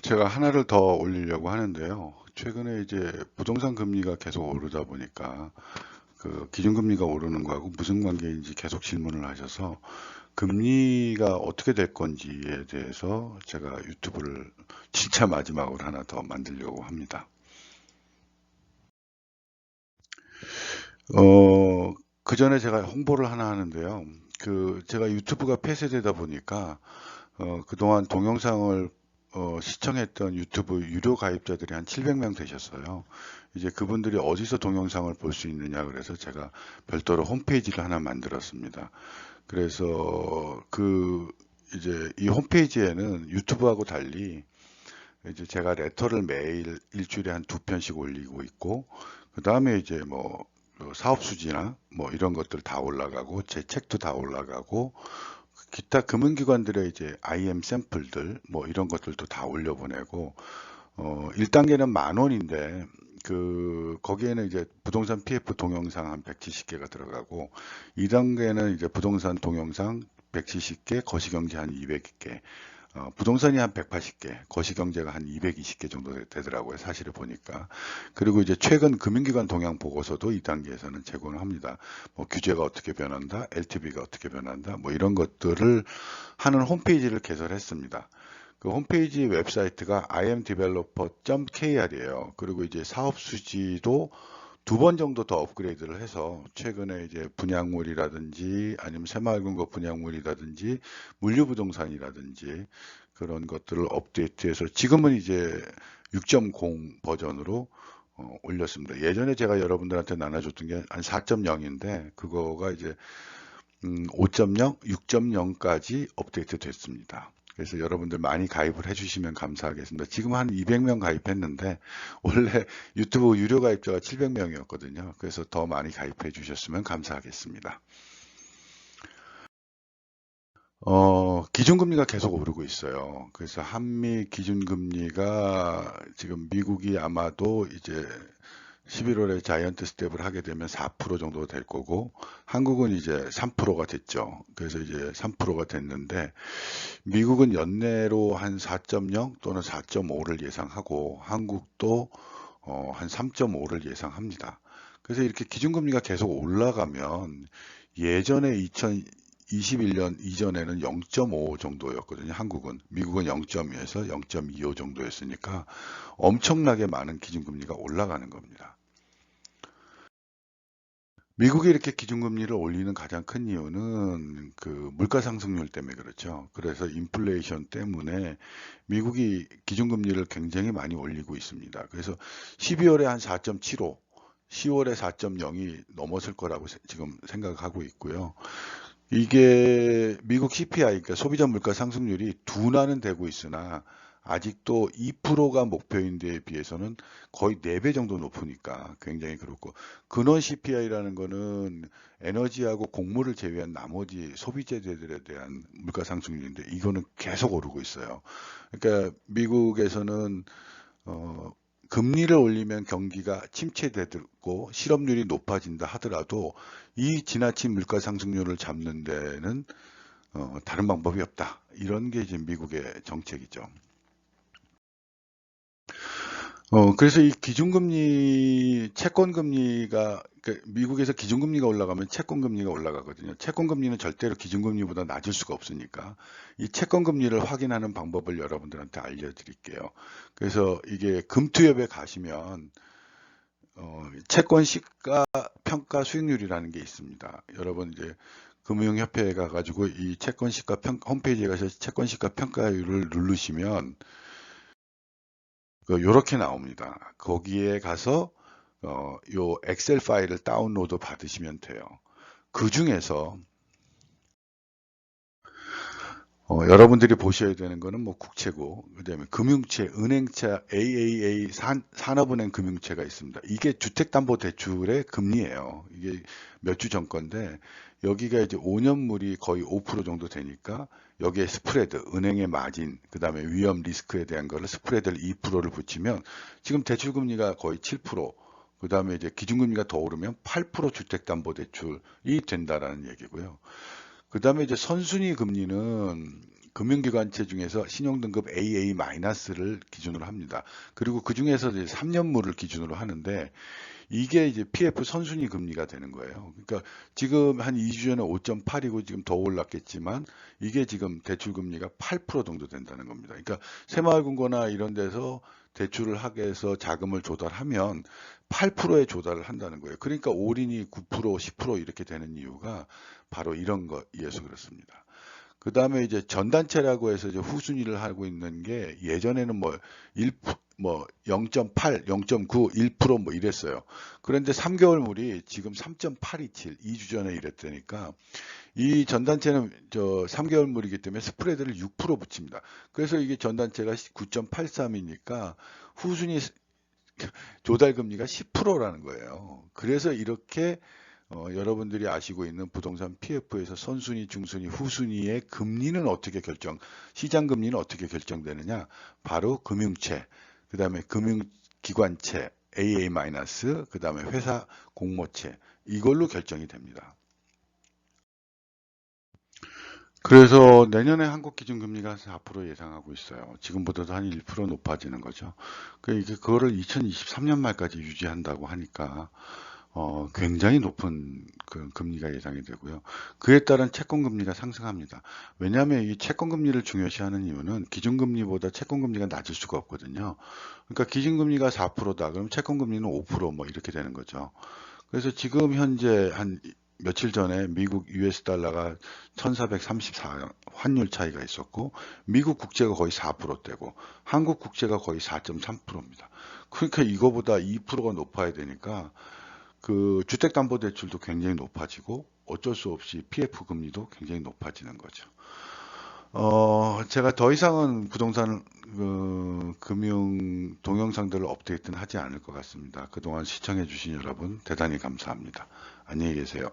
제가 하나를 더 올리려고 하는데요. 최근에 이제 부동산 금리가 계속 오르다 보니까 그 기준금리가 오르는 거하고 무슨 관계인지 계속 질문을 하셔서 금리가 어떻게 될 건지에 대해서 제가 유튜브를 진짜 마지막으로 하나 더 만들려고 합니다. 그 전에 제가 홍보를 하나 하는데요. 제가 유튜브가 폐쇄되다 보니까 그동안 동영상을 시청했던 유튜브 유료 가입자들이 한 700명 되셨어요. 이제 그분들이 어디서 동영상을 볼 수 있느냐 그래서 제가 별도로 홈페이지를 하나 만들었습니다. 그래서 이제 이 홈페이지에는 유튜브하고 달리 이제 제가 레터를 매일 일주일에 한 두 편씩 올리고 있고, 그 다음에 이제 사업 수지나 뭐 이런 것들 다 올라가고, 제 책도 다 올라가고, 기타 금융기관들의 이제 IM 샘플들 뭐 이런 것들도 다 올려보내고 1단계는 10,000원인데 거기에는 이제 부동산 PF 동영상 한 170개가 들어가고 2단계는 이제 부동산 동영상 170개, 거시경제 한 200개, 부동산이 한 180개, 거시경제가 한 220개 정도 되더라고요. 사실을 보니까. 그리고 이제 최근 금융기관 동향 보고서도 이 단계에서는 제공을 합니다. 뭐 규제가 어떻게 변한다, LTV가 어떻게 변한다, 뭐 이런 것들을 하는 홈페이지를 개설했습니다. 그 홈페이지 웹사이트가 imdeveloper.kr이에요. 그리고 이제 사업 수지도 두 번 정도 더 업그레이드를 해서 최근에 이제 분양물이라든지 아니면 새마을금고 분양물이라든지 물류부동산이라든지 그런 것들을 업데이트해서 지금은 이제 6.0 버전으로 올렸습니다. 예전에 제가 여러분들한테 나눠줬던 게 한 4.0인데 그거가 이제 5.0, 6.0까지 업데이트 됐습니다. 그래서 여러분들 많이 가입을 해주시면 감사하겠습니다. 지금 한 200명 가입했는데 원래 유튜브 유료 가입자가 700명이었거든요. 그래서 더 많이 가입해 주셨으면 감사하겠습니다. 기준금리가 계속 오르고 있어요. 그래서 한미 기준금리가 지금 미국이 아마도 이제 11월에 자이언트 스텝을 하게 되면 4% 정도 될 거고, 한국은 이제 3%가 됐죠. 그래서 이제 3%가 됐는데, 미국은 연내로 한 4.0 또는 4.5를 예상하고, 한국도 한 3.5를 예상합니다. 그래서 이렇게 기준금리가 계속 올라가면 예전에 2021년 이전에는 0.5 정도였거든요. 한국은. 미국은 0.2에서 0.25 정도였으니까 엄청나게 많은 기준금리가 올라가는 겁니다. 미국이 이렇게 기준금리를 올리는 가장 큰 이유는 그 물가 상승률 때문에 그렇죠. 그래서 인플레이션 때문에 미국이 기준금리를 굉장히 많이 올리고 있습니다. 그래서 12월에 한 4.75, 10월에 4.0이 넘었을 거라고 지금 생각하고 있고요. 이게 미국 CPI, 그러니까 소비자 물가 상승률이 둔화는 되고 있으나 아직도 2%가 목표인 데에 비해서는 거의 4배 정도 높으니까 굉장히 그렇고, 근원 CPI라는 거는 에너지하고 곡물을 제외한 나머지 소비재들에 대한 물가 상승률인데 이거는 계속 오르고 있어요. 그러니까 미국에서는 어, 금리를 올리면 경기가 침체되고 실업률이 높아진다 하더라도 이 지나친 물가 상승률을 잡는 데는 다른 방법이 없다. 이런 게 이제 미국의 정책이죠. 그래서 이 기준금리, 채권금리가, 그러니까 미국에서 기준금리가 올라가면 채권금리가 올라가거든요. 채권금리는 절대로 기준금리보다 낮을 수가 없으니까 이 채권금리를 확인하는 방법을 여러분들한테 알려드릴게요. 그래서 이게 금투협에 가시면 채권 시가 평가 수익률이라는 게 있습니다. 여러분 이제 금융협회에 가가지고 이 채권 시가 홈페이지에 가서 채권 시가 평가율을 누르시면 요렇게 나옵니다. 거기에 가서 요 엑셀 파일을 다운로드 받으시면 돼요. 그 중에서 여러분들이 보셔야 되는 거는 뭐 국채고, 그다음에 금융채, 은행채, AAA 산업은행 금융채가 있습니다. 이게 주택담보대출의 금리예요. 이게 몇 주 전 건데 여기가 이제 5년물이 거의 5% 정도 되니까 여기에 스프레드, 은행의 마진, 그다음에 위험 리스크에 대한 거를 스프레드를 2%를 붙이면 지금 대출금리가 거의 7%, 그다음에 이제 기준금리가 더 오르면 8% 주택담보대출이 된다라는 얘기고요. 그 다음에 이제 선순위 금리는 금융기관체 중에서 신용등급 AA-를 기준으로 합니다. 그리고 그 중에서 이제 3년물을 기준으로 하는데 이게 이제 PF 선순위 금리가 되는 거예요. 그러니까 지금 한 2주 전에 5.8이고 지금 더 올랐겠지만 이게 지금 대출 금리가 8% 정도 된다는 겁니다. 그러니까 새마을금고나 이런 데서 대출을 하게 해서 자금을 조달하면 8%의 조달을 한다는 거예요. 그러니까 올인이 9%, 10% 이렇게 되는 이유가 바로 이런 거이어서 그렇습니다. 그 다음에 이제 전단체라고 해서 이제 후순위를 하고 있는 게 예전에는 뭐 1, 뭐 0.8, 0.9, 1%뭐 이랬어요. 그런데 3개월물이 지금 3.827, 2주 전에 이랬다니까 이 전단체는 저 3개월물이기 때문에 스프레드를 6% 붙입니다. 그래서 이게 전단체가 9.83이니까 후순위 조달 금리가 10%라는 거예요. 그래서 이렇게 여러분들이 아시고 있는 부동산 PF에서 선순위, 중순위, 후순위의 금리는 어떻게 시장 금리는 어떻게 결정되느냐? 바로 금융채, 그 다음에 금융기관채, AA-, 그 다음에 회사 공모채, 이걸로 결정이 됩니다. 그래서 내년에 한국 기준금리가 4% 예상하고 있어요. 지금보다도 한 1% 높아지는 거죠. 그거를 2023년 말까지 유지한다고 하니까 굉장히 높은 그 금리가 예상이 되고요. 그에 따른 채권금리가 상승합니다. 왜냐하면 이 채권금리를 중요시하는 이유는 기준금리보다 채권금리가 낮을 수가 없거든요. 그러니까 기준금리가 4%다. 그럼 채권금리는 5%뭐 이렇게 되는 거죠. 그래서 지금 현재 한 며칠 전에 미국 US 달러가 1434 환율 차이가 있었고 미국 국채가 거의 4%대고 한국 국채가 거의 4.3%입니다. 그러니까 이거보다 2%가 높아야 되니까 그 주택담보대출도 굉장히 높아지고 어쩔 수 없이 PF 금리도 굉장히 높아지는 거죠. 제가 더 이상은 부동산 금융 동영상들을 업데이트는 하지 않을 것 같습니다. 그동안 시청해 주신 여러분 대단히 감사합니다. 안녕히 계세요.